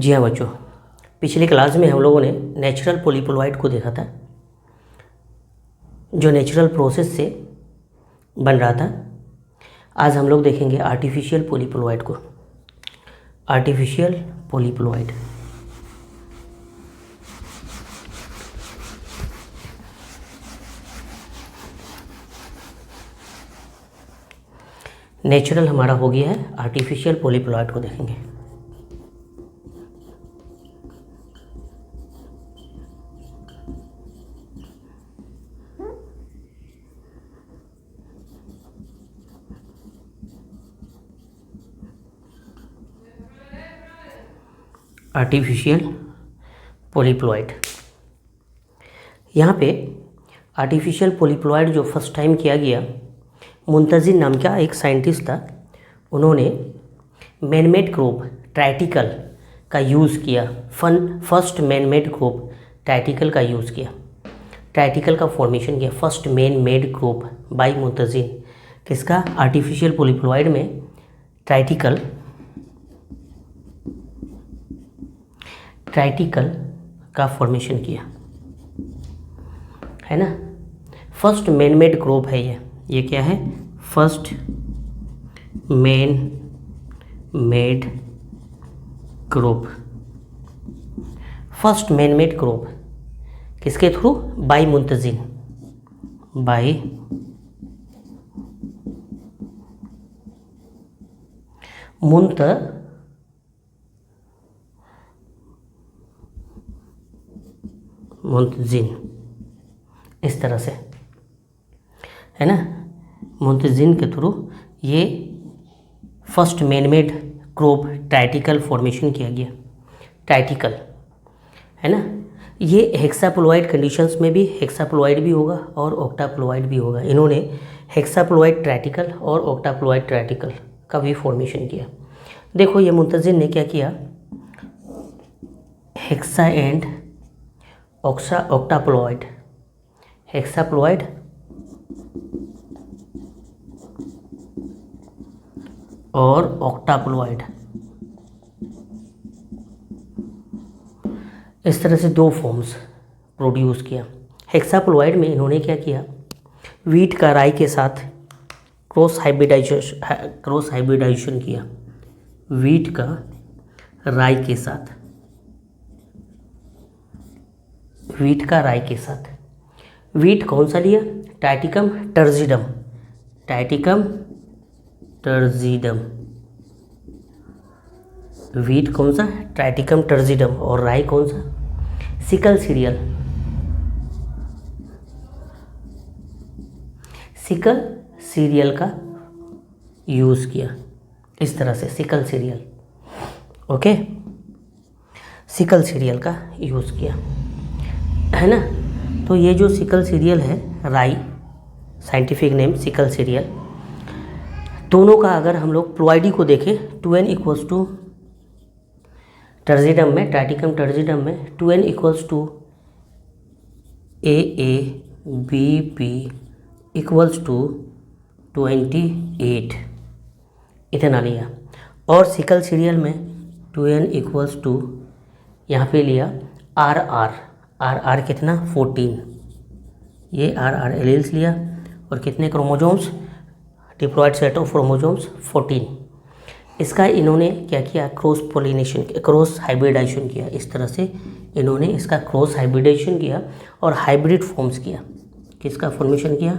जी हाँ बच्चों, पिछली क्लास में हम लोगों ने नेचुरल पॉलीप्लोइड को देखा था, जो नेचुरल प्रोसेस से बन रहा था। आज हम लोग देखेंगे आर्टिफिशियल पॉलीप्लोइड को। आर्टिफिशियल पॉलीप्लोइड नेचुरल हमारा हो गया है, आर्टिफिशियल पॉलीप्लोइड को देखेंगे। आर्टिफिशियल पॉलीप्लोइड, यहाँ पे आर्टिफिशियल पॉलीप्लोइड जो फर्स्ट टाइम किया गया, मुंतजिन नाम का एक साइंटिस्ट था। उन्होंने मैनमेड क्रोप ट्राइटिकल का यूज़ किया। फर्स्ट मैनमेड क्रोप ट्राइटिकल का यूज़ किया, ट्राइटिकल का फॉर्मेशन किया। First man made crop by Muntzing, किसका? आर्टिफिशियल पॉलीप्लोइड में ट्राइटिकल का फॉर्मेशन किया, है ना। फर्स्ट मैन मेड क्रोप है ये क्या है? First man made crop. First man made crop किसके थ्रू? बाय मुंतजिन, बाय मुंतजिन, इस तरह से, है ना। मुंतजिन के थ्रू ये फर्स्ट मैनमेड क्रोप ट्राइटिकल फॉर्मेशन किया गया। ट्राइटिकल, है ना। ये हेक्साप्लोइड कंडीशंस में भी हेक्साप्लोइड भी होगा और ऑक्टाप्लोइड भी होगा। इन्होंने हेक्साप्लोइड ट्राइटिकल और ऑक्टाप्लोइड ट्राइटिकल का भी फॉर्मेशन किया। देखो ये मुंतजिन ने क्या किया, हेक्सा एंड ऑक्टाप्लोइड, हेक्साप्लोइड और ऑक्टाप्लोइड, इस तरह से दो फॉर्म्स प्रोड्यूस किया। हेक्साप्लोइड में इन्होंने क्या किया, वीट का राई के साथ क्रॉस हाइब्रिडाइजेशन किया। वीट का राई के साथ, वीट का राई के साथ। वीट कौन सा लिया? टाइटिकम टर्जिडम, टाइटिकम टर्जिडम। वीट कौन सा? ट्राइटिकम टर्जिडम। और राई कौन सा? सिकल सीरियल, सिकल सीरियल का यूज़ किया। इस तरह से sickle serial, okay, sickle serial का यूज़ किया, है ना। तो ये जो सिकल सीरियल है, राई, साइंटिफिक नेम सिकल सीरियल, दोनों का अगर हम लोग प्लोइडी को देखें, 2n इक्वल्स टू टर्जिडम में, ट्राइटिकम टर्जिडम में 2n equals to AABB equals to 28 इतना लिया। और सिकल सीरियल में 2n इक्वल्स टू यहाँ पे लिया RR कितना? 14। ये RR एलील्स लिया और कितने chromosomes? Diploid set of chromosomes 14। इसका इन्होंने क्या किया? क्रॉस हाइब्रिडाइजेशन किया। इस तरह से इन्होंने इसका क्रॉस हाइब्रिडाइजेशन किया और हाइब्रिड फॉर्म्स किया। किसका फॉर्मेशन किया?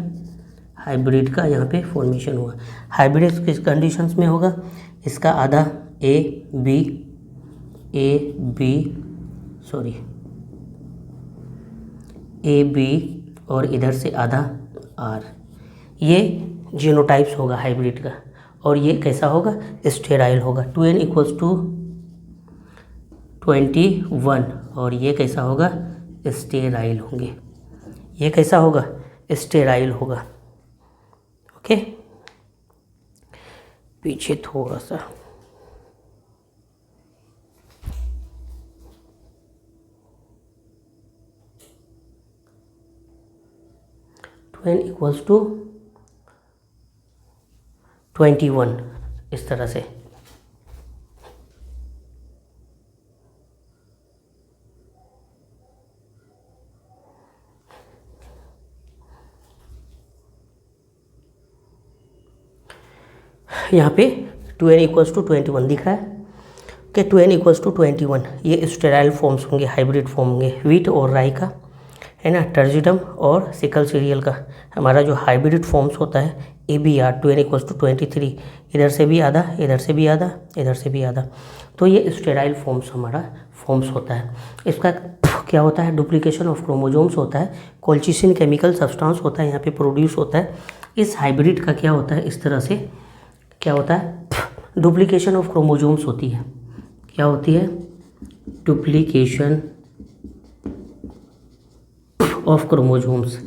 हाइब्रिड का यहाँ पे फॉर्मेशन हुआ। हाइब्रिड किस कंडीशंस में होगा? इसका आधा AB और इधर से आधा R, ये जीनोटाइप्स होगा हाइब्रिड का। और ये कैसा होगा? स्टेराइल होगा। 2n इक्वल्स टू 21 और ये कैसा होगा? स्टेराइल होंगे। ये कैसा होगा? स्टेराइल होगा, ओके। पीछे थोड़ा सा, n इक्वल्स टू 21, इस तरह से, यहाँ पे 2n=21 दिख रहा है कि 2n=21 ये स्टेराइल फॉर्म्स होंगे, हाइब्रिड फॉर्म होंगे वीट और राई का, है ना, टर्जिडम और सिकल सीरियल का। हमारा जो हाइब्रिड फॉर्म्स होता है ABR 2n=23, इधर से भी आधा, इधर से भी आधा, इधर से भी आधा, तो ये स्टेराइल फॉर्म्स हमारा फॉर्म्स होता है। इसका क्या होता है, डुप्लीकेशन ऑफ क्रोमोजोम्स होता है, कोल्चिसिन केमिकल सब्सटेंस होता है यहाँ पे प्रोड्यूस होता है। इस हाइब्रिड का क्या होता है, इस तरह से क्या होता है, डुप्लीकेशन ऑफ क्रोमोजोम्स होती है। क्या होती है, डुप्लीकेशन ऑफ क्रोमोजोम्स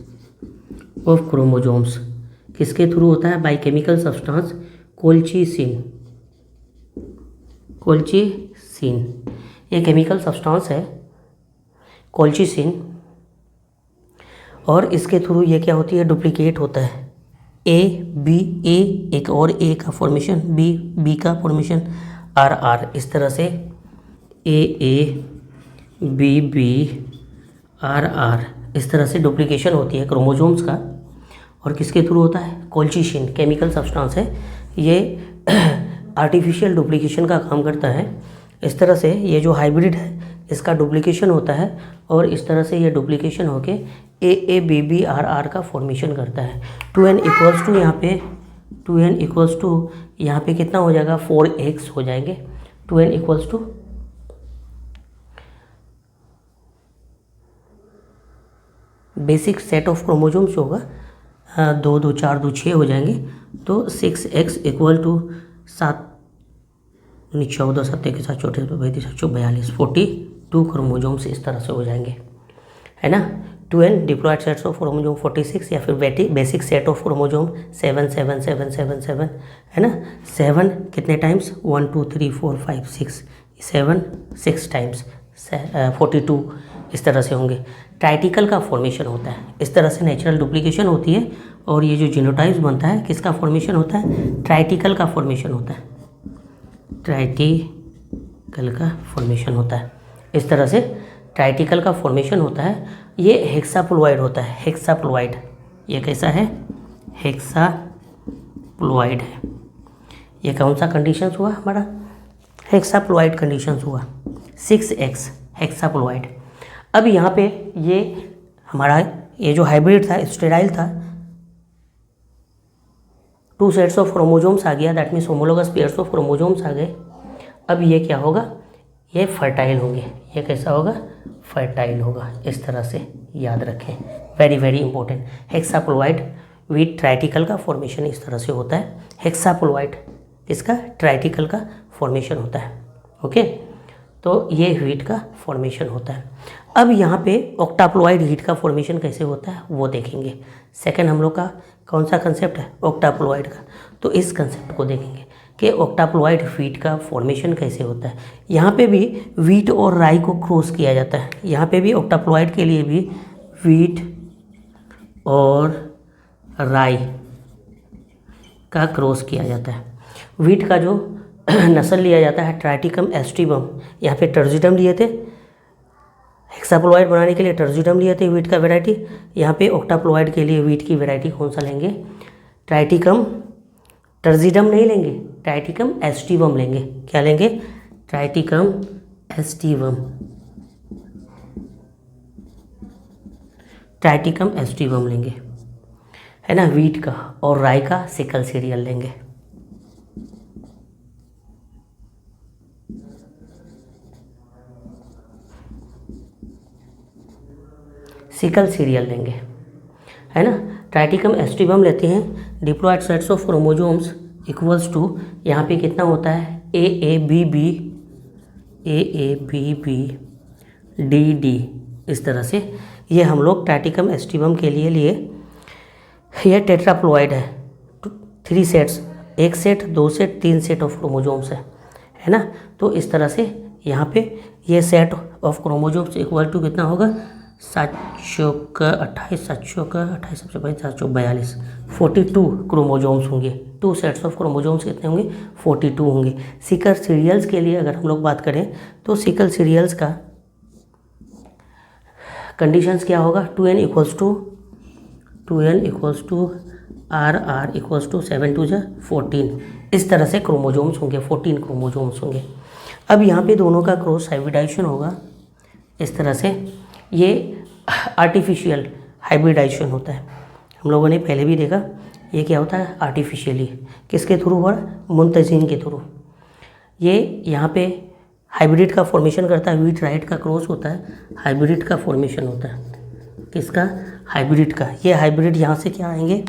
किसके थ्रू होता है, बाय केमिकल सब्सटेंस कोल्चिसिन। ये केमिकल सब्सटेंस है कोल्चिसिन, और इसके थ्रू ये क्या होती है, डुप्लीकेट होता है। A एक और A का फॉर्मेशन, B का फॉर्मेशन, RR, इस तरह से A B RR, इस तरह से डुप्लीकेशन होती है क्रोमोजोम्स का। और किसके थ्रू होता है, कोल्चिसिन केमिकल सब्सटेंस है, ये आर्टिफिशियल डुप्लीकेशन का काम करता है। इस तरह से ये जो हाइब्रिड है इसका डुप्लीकेशन होता है, और इस तरह से ये डुप्लीकेशन होके A RR का फॉर्मेशन करता है। 2n=, यहाँ पे कितना हो जाएगा, 4x हो जाएंगे। 2n= basic set of chromosomes होगा, 2 2 4 2 6 हो जाएंगे, तो 6x = 7 14 7 के साथ छोटे 42 42 क्रोमोजोम्स इस तरह से हो जाएंगे, है ना। 2n diploid sets of chromosome 46, या फिर बेसिक सेट ऑफ क्रोमोजोम 7 7 7 7 7, है ना। 7 कितने टाइम्स, 1 2 3 4 5 6, 7 6 टाइम्स 42 इस तरह से होंगे। ट्राइटिकल का फॉर्मेशन होता है, इस तरह से नेचुरल डुप्लीकेशन होती है, और ये जो जीनोटाइप्स बनता है किसका फॉर्मेशन होता है, ट्राइटिकल का फॉर्मेशन होता है, ट्राइटिकल का फॉर्मेशन होता है। इस तरह से ट्राइटिकल का फॉर्मेशन होता है। ये हेक्साप्लॉइड होता है, हेक्साप्लॉइड, ये कैसा है, हेक्साप्लॉइड है। ये कौन सा कंडीशंस हुआ हमारा, हेक्साप्लॉइड कंडीशंस हुआ, 6x हेक्साप्लॉइड। अब यहाँ पे ये हमारा ये जो हाइब्रिड था स्टेराइल था, 2 सेट्स ऑफ क्रोमोजोम्स आ गया, that means homologous pairs of chromosomes आ गए। अब ये क्या होगा, ये फर्टाइल होंगे। ये कैसा होगा, फर्टाइल होगा, इस तरह से याद रखें, very very important. Hexaploid with triticale का फॉर्मेशन इस तरह से होता है। हेक्साप्लॉइड इसका ट्राइटिकल का फॉर्मेशन होता है, ओके। तो ये हीट का फॉर्मेशन होता है। अब यहाँ पे ऑक्टाप्लॉइड हीट का फॉर्मेशन कैसे होता है वो देखेंगे। सेकंड हम लोग का कौन सा कंसेप्ट है, ऑक्टाप्लॉइड का, तो इस कंसेप्ट को देखेंगे कि ऑक्टाप्लॉइड वीट का फॉर्मेशन कैसे होता है। यहाँ पे भी वीट और राई को क्रॉस किया जाता है। यहाँ पे भी ऑक्टाप्लॉइड के लिए भी वीट और राई का क्रॉस किया जाता है। वीट का जो नस्ल लिया जाता है ट्राइटिकम एस्टिवम, यहाँ पे टर्जिडम लिए थे, हेक्साप्लॉइड बनाने के लिए टर्जिडम लिए थे वीट का वैरायटी। यहाँ पे ऑक्टाप्लॉइड के लिए वीट की वैरायटी कौन सा लेंगे, ट्राइटिकम, टर्जिडम नहीं लेंगे, ट्राइटिकम एस्टिवम लेंगे। क्या लेंगे, ट्राइटिकम एस्टिवम, ट्राइटिकम एस्टिवम लेंगे, है ना, वीट का। और राई का सिकल सीरियल लेंगे। सिकल सीरियल लेंगे, है ना। ट्राइटिकम एस्टिवम लेते हैं, diploid sets of chromosomes equals to, यहाँ पे कितना होता है, AABB DD, इस तरह से। ये हम लोग ट्राइटिकम एस्टिवम के लिए यह टेट्राप्लॉइड है, 3 sets, 1 set 2 set 3 set of chromosomes है ना। तो इस तरह से यहाँ पे ये set of chromosomes equal to कितना होगा, 7 चौक 28, 7 चौक 28, 7 42, 42 क्रोमोजोम्स होंगे। 2 सेट्स ऑफ क्रोमोजोम्स कितने होंगे, 42 होंगे। सिकल सीरियल्स के लिए अगर हम लोग बात करें तो सिकल सीरियल्स का कंडीशंस क्या होगा, 2n = R R equals to 7 to 14। इस तरह से क्रोमोजोम्स होंगे, 14 क्रोमोजोम्स होंगे। अब यहाँ पे दोनों का क्रॉस हाइब्रिडाइजेशन होगा इस तरह से। ये आर्टिफिशियल हाइब्रिडाइजेशन होता है, हम लोगों ने पहले भी देखा। ये क्या होता है? आर्टिफिशियली। किसके थ्रू हुआ? मुंतजिन के थ्रू। ये यहाँ पे हाइब्रिड का फॉर्मेशन करता है, वीट राइट का क्रॉस होता है, हाइब्रिड का फॉर्मेशन होता है। किसका? हाइब्रिड का। ये हाइब्रिड यहाँ से क्या आएंगे?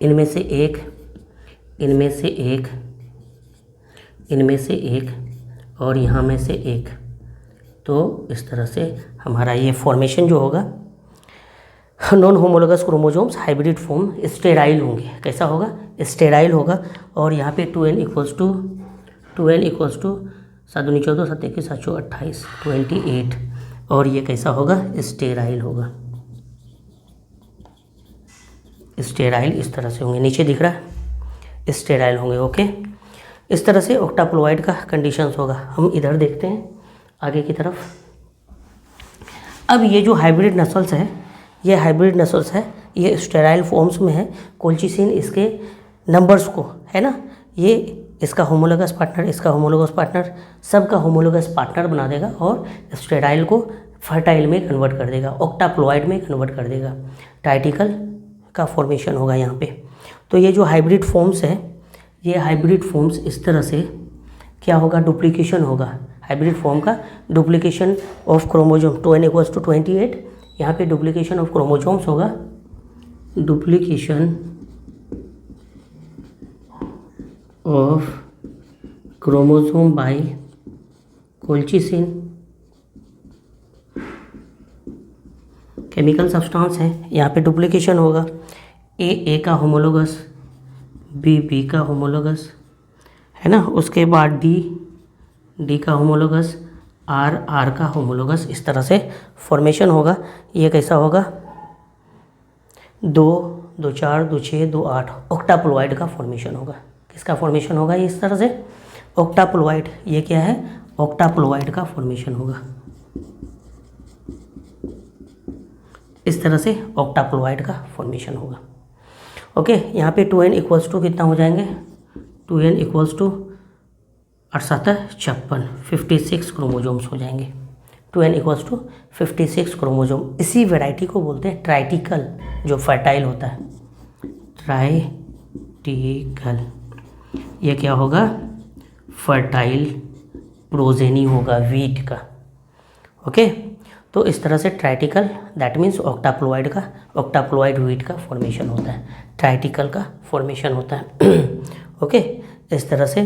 इनमें से एक, इनमें से एक, इनमें से एक और यहाँ में से एक। तो इस तरह से हमारा ये फॉर्मेशन जो होगा, non homologous chromosomes hybrid form sterile होंगे। कैसा होगा? स्टेराइल होगा। और यहाँ पे 2n इक्वल्स टू 7 दूनी 14 7 21 7 28 28। और ये कैसा होगा? स्टेराइल होगा। स्टेराइल इस तरह से होंगे, नीचे दिख रहा है, स्टेराइल होंगे। ओके, इस तरह से ऑक्टाप्लॉइड का कंडीशंस होगा। हम इधर देखते हैं आगे की तरफ। अब ये जो हाइब्रिड नस्ल्स है, ये हाइब्रिड नस्ल्स है, ये स्टेराइल फॉर्म्स में है। कोल्चिसिन इसके नंबर्स को, है ना, ये इसका होमोलोगस पार्टनर, इसका होमोलोगस पार्टनर, सबका होमोलोगस पार्टनर बना देगा और स्टेराइल को फर्टाइल में कन्वर्ट कर देगा, ऑक्टाप्लॉइड में कन्वर्ट कर देगा। टाइटिकल का फॉर्मेशन होगा यहाँ पे। तो ये जो हाइब्रिड फॉर्म्स है, ये हाइब्रिड फॉर्म्स इस तरह से क्या होगा? डुप्लीकेशन होगा। हाइब्रिड फॉर्म का duplication of chromosome 2n equals to 28। यहाँ पे डुप्लीकेशन ऑफ क्रोमोजोम्स होगा, duplication of chromosome by colchicine. Chemical substance है, यहाँ पे डुप्लीकेशन होगा। ए का होमोलोगस, बी का होमोलोगस, है ना, उसके बाद डी का होमोलोगस, आर का होमोलोगस। इस तरह से फॉर्मेशन होगा। ये कैसा होगा? 2 2 4 2 6 2 8 ऑक्टाप्लॉइड का फॉर्मेशन होगा। किसका फॉर्मेशन होगा? ये इस तरह से ऑक्टाप्लॉइड। ये क्या है? ऑक्टाप्लॉइड का फॉर्मेशन होगा। इस तरह से ऑक्टाप्लॉइड का फॉर्मेशन होगा। ओके, यहाँ पे 2n इक्वल्स टू कितना हो जाएंगे? 2n इक्वल्स टू 56 56 क्रोमोजोम्स हो जाएंगे। 2n equals to 56 chromosome. इसी वैरायटी को बोलते हैं ट्राइटिकल, जो फर्टाइल होता है, ट्राइटिकल। ये क्या होगा? फर्टाइल प्रोजेनी होगा वीट का। ओके, तो इस तरह से ट्राइटिकल, दैट मीन्स ऑक्टाप्लॉइड का, ऑक्टाप्लॉइड वीट का फॉर्मेशन होता है, ट्राइटिकल का फॉर्मेशन होता है। ओके, इस तरह से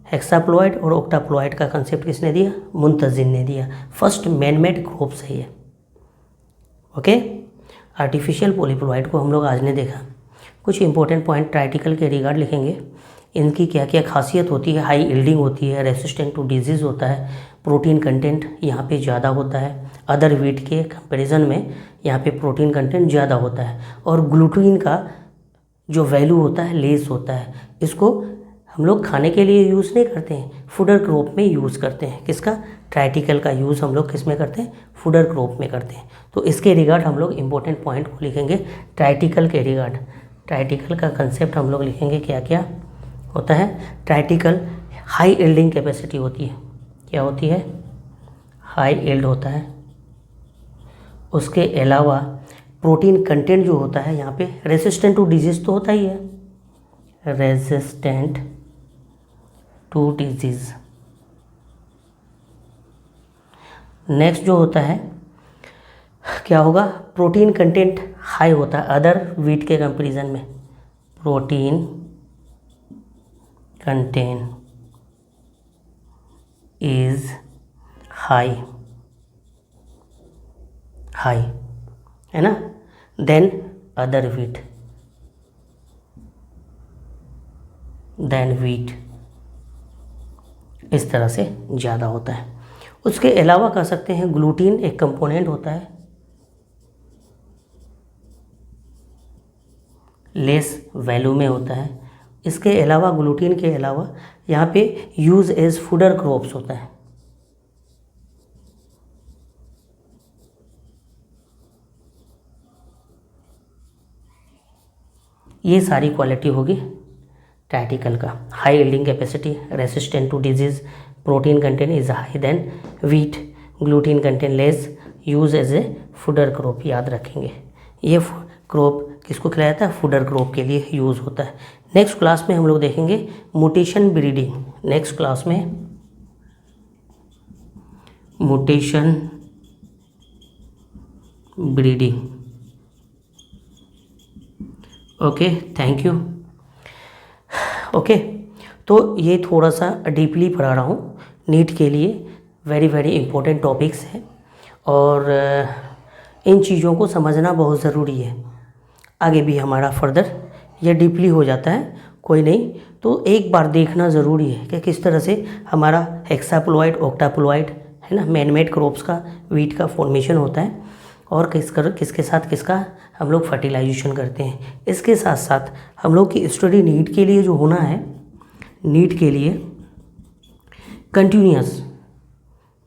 हेक्साप्लॉइड और ऑक्टाप्लॉइड का कंसेप्ट किसने दिया? मुंतजिन ने दिया। फर्स्ट मैनमेड ग्रुप्स है ये। ओके, आर्टिफिशियल पॉलीप्लॉइड को हम लोग आज ने देखा। कुछ इंपॉर्टेंट पॉइंट ट्राइटिकल के रिगार्ड लिखेंगे। इनकी क्या क्या खासियत होती है? हाई यील्डिंग होती है, रेसिस्टेंट टू डिजीज़ होता है, प्रोटीन कंटेंट यहाँ पे ज़्यादा होता है, अदर वीट के कंपैरिजन में यहाँ पे प्रोटीन कंटेंट ज़्यादा होता है, और ग्लूटीन का जो वैल्यू होता है लेस होता है। इसको हम लोग खाने के लिए यूज़ नहीं करते हैं, फूडर क्रॉप में यूज़ करते हैं। किसका? ट्राइटिकल का यूज़ हम लोग किस में करते हैं? फूडर क्रॉप में करते हैं। तो इसके रिगार्ड हम लोग इंपॉर्टेंट पॉइंट को लिखेंगे ट्राइटिकल के रिगार्ड। ट्राइटिकल का कंसेप्ट हम लोग लिखेंगे, क्या क्या होता है? ट्राइटिकल हाई यील्डिंग कैपेसिटी होती है। क्या होती है? हाई यील्ड होता है। उसके अलावा प्रोटीन कंटेंट जो होता है यहाँ पे, रेसिस्टेंट टू डिजीज़ तो होता ही है, रेसिस्टेंट टू डिजीज़। नेक्स्ट जो होता है क्या होगा? प्रोटीन कंटेंट हाई होता है अदर वीट के कंपैरिजन में। Protein content is high, high, है ना, then other wheat, then wheat. इस तरह से ज़्यादा होता है। उसके अलावा कह सकते हैं ग्लूटीन एक कंपोनेंट होता है, लेस वैल्यू में होता है। इसके अलावा ग्लूटीन के अलावा यहाँ पे यूज़ एज फूडर क्रॉप्स होता है। ये सारी क्वालिटी होगी ट्राइटिकल का। High yielding capacity, resistant to disease, protein content is high than wheat, gluten content less, use as a fodder crop, याद रखेंगे। ये क्रॉप किसको खिलाया जाता है? फूडर क्रॉप के लिए यूज़ होता है। नेक्स्ट क्लास में हम लोग देखेंगे म्यूटेशन ब्रीडिंग। नेक्स्ट क्लास में mutation breeding. Okay, thank you. Okay, तो ये थोड़ा सा डीपली पढ़ा रहा हूँ नीट के लिए, वेरी वेरी इंपॉर्टेंट टॉपिक्स हैं और इन चीज़ों को समझना बहुत ज़रूरी है। आगे भी हमारा फर्दर ये डीपली हो जाता है, कोई नहीं, तो एक बार देखना ज़रूरी है कि किस तरह से हमारा हेक्साप्लोइड, ऑक्टाप्लोइड है ना, मैनमेड क्रॉप्स का, वीट का फॉर्मेशन होता है और किसके साथ किसका हम लोग फर्टिलाइजेशन करते हैं। इसके साथ साथ हम लोग की स्टडी नीट के लिए जो होना है, नीट के लिए कंटिन्यूस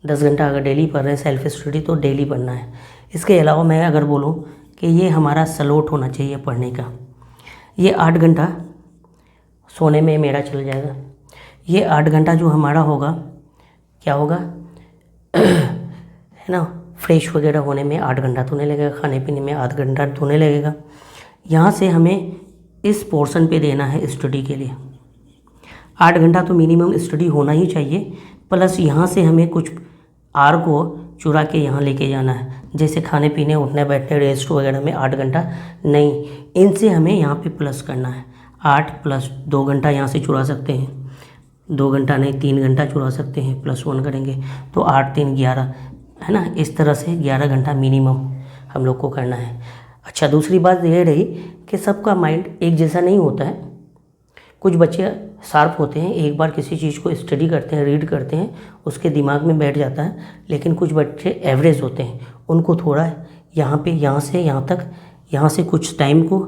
10 घंटा अगर डेली पढ़ रहे हैं सेल्फ स्टडी तो डेली पढ़ना है। इसके अलावा मैं अगर बोलूँ कि ये हमारा स्लॉट होना चाहिए पढ़ने का, ये 8 घंटा सोने में मेरा चल जाएगा। ये 8 घंटा जो हमारा होगा क्या होगा है ना, फ्रेश वगैरह होने में 8 घंटा तो नहीं लगेगा, खाने पीने में 8 घंटा तो नहीं लगेगा। यहाँ से हमें इस पोर्शन पे देना है स्टडी के लिए 8 घंटा तो मिनिमम स्टडी होना ही चाहिए, प्लस यहाँ से हमें कुछ आर को चुरा के यहाँ लेके जाना है, जैसे खाने पीने, उठने बैठने, रेस्ट वगैरह में 8 घंटा नहीं, इनसे हमें यहाँ पे प्लस करना है। 8 प्लस 2 घंटा यहाँ से चुरा सकते हैं, 2 घंटा नहीं 3 घंटा चुरा सकते हैं, +1 करेंगे तो 8 3 11 है ना। इस तरह से 11 घंटा मिनिमम हम लोग को करना है। अच्छा, दूसरी बात ये रही कि सबका माइंड एक जैसा नहीं होता है। कुछ बच्चे शार्प होते हैं, एक बार किसी चीज़ को स्टडी करते हैं, रीड करते हैं, उसके दिमाग में बैठ जाता है, लेकिन कुछ बच्चे एवरेज होते हैं, उनको थोड़ा यहाँ पे, यहाँ से यहाँ तक, यहाँ से कुछ टाइम को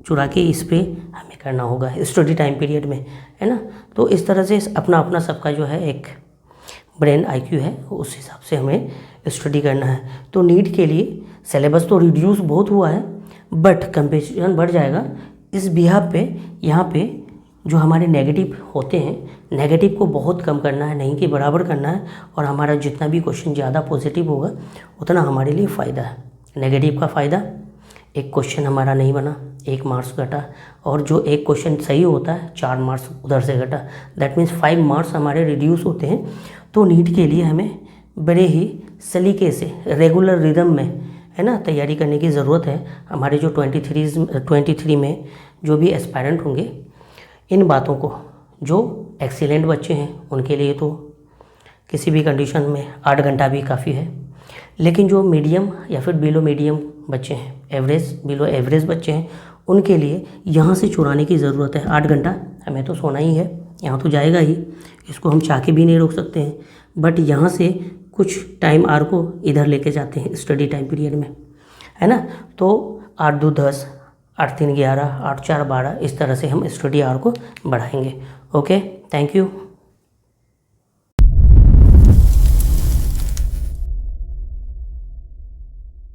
चुरा के इस पे हमें करना होगा स्टडी टाइम पीरियड में, है ना। तो इस तरह से अपना अपना सबका जो है एक ब्रेन IQ है, उस हिसाब से हमें स्टडी करना है। तो नीट के लिए सिलेबस तो रिड्यूस बहुत हुआ है, बट कंपटीशन बढ़ जाएगा इस बिहाफ पे। यहाँ पे जो हमारे नेगेटिव होते हैं, नेगेटिव को बहुत कम करना है, नहीं कि बराबर करना है, और हमारा जितना भी क्वेश्चन ज़्यादा पॉजिटिव होगा उतना हमारे लिए फ़ायदा है। नेगेटिव का फ़ायदा, एक क्वेश्चन हमारा नहीं बना, 1 मार्क्स घटा, और जो एक क्वेश्चन सही होता है 4 मार्क्स उधर से घटा, दैट मीन्स 5 मार्क्स हमारे रिड्यूस होते हैं। तो नीट के लिए हमें बड़े ही सलीके से रेगुलर रिदम में, है ना, तैयारी करने की ज़रूरत है। हमारे जो 23 में जो भी एस्पायरेंट होंगे, इन बातों को, जो एक्सीलेंट बच्चे हैं उनके लिए तो किसी भी कंडीशन में 8 घंटा भी काफ़ी है, लेकिन जो मीडियम या फिर बिलो मीडियम बच्चे हैं, एवरेज, बिलो एवरेज बच्चे हैं, उनके लिए यहाँ से चुराने की ज़रूरत है। 8 घंटा हमें तो सोना ही है, यहाँ तो जाएगा ही, इसको हम चाह के भी नहीं रोक सकते हैं, बट यहाँ से कुछ टाइम आर को इधर लेके जाते हैं स्टडी टाइम पीरियड में, है ना। तो 8 2 10, 8 3 11, 8 4 12, इस तरह से हम स्टडी आर को बढ़ाएंगे। Okay, thank you.